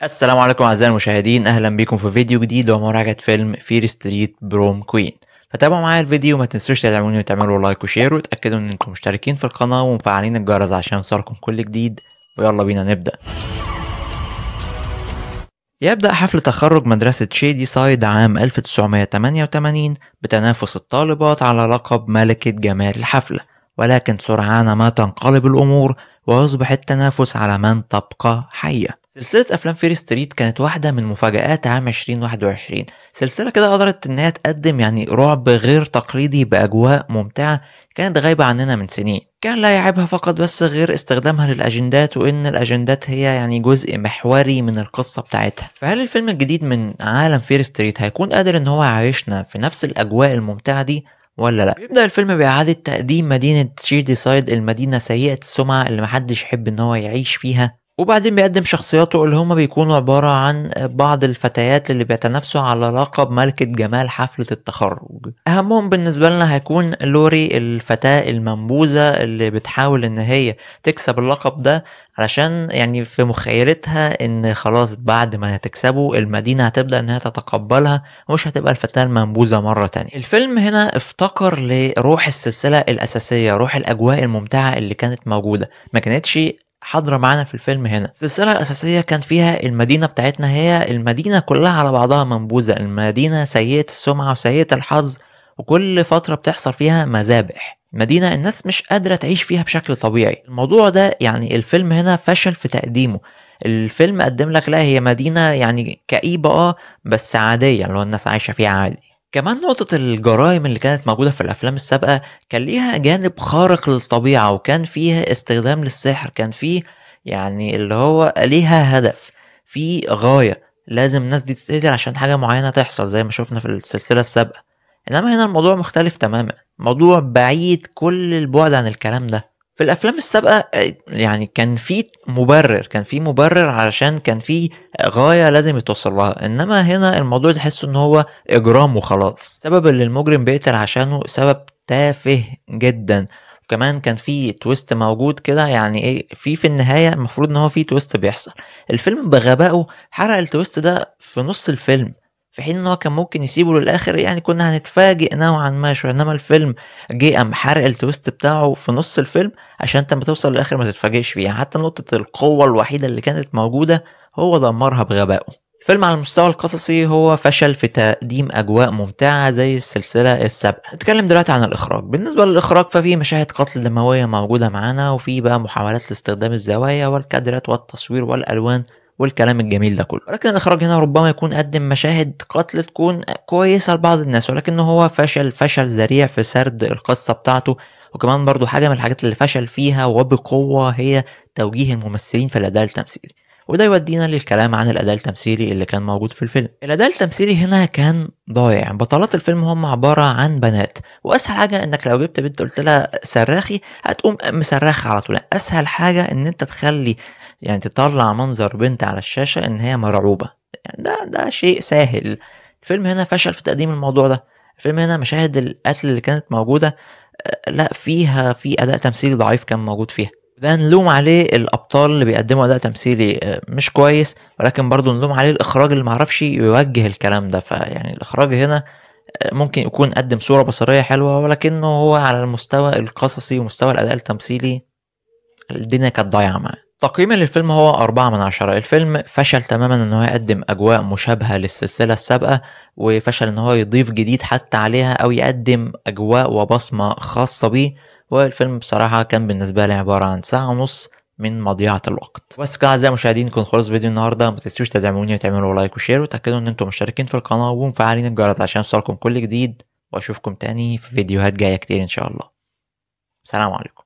السلام عليكم أعزائي المشاهدين، أهلا بكم في فيديو جديد ومراجعة فيلم فير ستريت بروم كوين. فتابعوا معايا الفيديو، ما تنسوش تدعموني وتعملوا لايك وشير وتأكدوا إن انتم مشتركين في القناة ومفعلين الجرس عشان يوصلكم كل جديد. ويلا بينا نبدأ. يبدأ حفل تخرج مدرسة شيدي سايد عام 1988 بتنافس الطالبات على لقب ملكة جمال الحفلة، ولكن سرعان ما تنقلب الأمور ويصبح التنافس على من تبقى حية. سلسلة أفلام فير ستريت كانت واحدة من مفاجآت عام 2021، سلسلة كده قدرت إنها تقدم رعب غير تقليدي بأجواء ممتعة كانت غايبة عننا من سنين. كان لا يعيبها فقط بس غير استخدامها للأجندات، وإن الأجندات هي جزء محوري من القصة بتاعتها. فهل الفيلم الجديد من عالم فير ستريت هيكون قادر إن هو يعيشنا في نفس الأجواء الممتعة دي ولا لأ؟ بيبدأ الفيلم بإعادة تقديم مدينة شيدي سايد، المدينة سيئة السمعة اللي محدش يحب إن هو يعيش فيها، وبعدين بيقدم شخصياته اللي هما بيكونوا عبارة عن بعض الفتيات اللي بيتنافسوا على لقب ملكة جمال حفلة التخرج. أهمهم بالنسبة لنا هيكون لوري، الفتاة المنبوذة اللي بتحاول إن هي تكسب اللقب ده، علشان في مخيلتها إن خلاص بعد ما هتكسبه المدينة هتبدأ إنها تتقبلها ومش هتبقى الفتاة المنبوذة مرة تانية. الفيلم هنا افتقر لروح السلسلة الأساسية، روح الأجواء الممتعة اللي كانت موجودة ما كانتش حاضرة معانا في الفيلم. هنا السلسلة الأساسية كان فيها المدينة بتاعتنا هي المدينة كلها على بعضها منبوذة، المدينة سيئة السمعة وسيئة الحظ، وكل فترة بتحصل فيها مذابح، مدينة الناس مش قادرة تعيش فيها بشكل طبيعي. الموضوع ده الفيلم هنا فشل في تقديمه. الفيلم قدم لك لا، هي مدينة كئيبة بس عادية، اللي هو الناس عايشة فيها عادي. كمان نقطة الجرائم اللي كانت موجودة في الأفلام السابقة كان ليها جانب خارق للطبيعة، وكان فيها استخدام للسحر، كان فيه اللي هو ليها هدف، في غاية، لازم الناس دي تتقتل عشان حاجة معينة تحصل زي ما شفنا في السلسلة السابقة. إنما هنا الموضوع مختلف تماما، موضوع بعيد كل البعد عن الكلام ده. في الأفلام السابقة كان في مبرر، علشان كان في غاية لازم يتوصل لها، انما هنا الموضوع تحسه ان هو اجرام وخلاص، السبب اللي المجرم بيقتل عشانه سبب تافه جدا. وكمان كان في تويست موجود كده، في النهاية المفروض ان هو في تويست بيحصل، الفيلم بغبائه حرق التويست ده في نص الفيلم، في حين ان هو كان ممكن يسيبه للاخر، كنا هنتفاجئ نوعا ما شويه، انما الفيلم جه قام حرق التويست بتاعه في نص الفيلم عشان انت لما توصل للاخر ما تتفاجئش فيه. حتى نقطه القوه الوحيده اللي كانت موجوده هو دمرها بغبائه. الفيلم على المستوى القصصي هو فشل في تقديم أجواء ممتعة زي السلسلة السابقة. نتكلم دلوقتي عن الإخراج. بالنسبة للإخراج ففي مشاهد قتل دموية موجودة معانا، وفي بقى محاولات لاستخدام الزوايا والكادرات والتصوير والألوان والكلام الجميل ده كله، ولكن الإخراج هنا ربما يكون قدم مشاهد قتل تكون كويسة لبعض الناس، ولكنه هو فشل ذريع في سرد القصة بتاعته. وكمان برضو حاجة من الحاجات اللي فشل فيها وبقوة هي توجيه الممثلين في الأداء التمثيلي، وده يودينا للكلام عن الأداء التمثيلي اللي كان موجود في الفيلم. الأداء التمثيلي هنا كان ضايع، بطلات الفيلم هم عبارة عن بنات، وأسهل حاجة إنك لو جبت بنت قلت لها صرخي هتقوم مصرخة على طول. أسهل حاجة إن أنت تخلي تطلع منظر بنت على الشاشة إن هي مرعوبة، ده شيء سهل. الفيلم هنا فشل في تقديم الموضوع ده. الفيلم هنا مشاهد القتل اللي كانت موجودة لا، في أداء تمثيلي ضعيف كان موجود فيها، ده نلوم عليه الابطال اللي بيقدموا اداء تمثيلي مش كويس، ولكن برضو نلوم عليه الاخراج اللي معرفش يوجه الكلام ده. الاخراج هنا ممكن يكون قدم صورة بصرية حلوة، ولكنه هو على المستوى القصصي ومستوى الاداء التمثيلي الدنيا كانت ضايعة معاه. تقييمي للفيلم هو 4/10. الفيلم فشل تماما ان هو يقدم اجواء مشابهة للسلسلة السابقة، وفشل ان هو يضيف جديد حتى عليها او يقدم اجواء وبصمة خاصة بيه. والفيلم بصراحة كان بالنسبة لي عبارة عن ساعة ونص من مضيعة الوقت. بس كده اعزائي المشاهدين، يكون خلص فيديو النهارده. ما تنسوش تدعموني وتعملوا لايك وشير، وتاكدوا ان انتم مشتركين في القناة ومفعلين الجرس عشان يوصلكم كل جديد، واشوفكم تاني في فيديوهات جاية كتير ان شاء الله. سلام عليكم.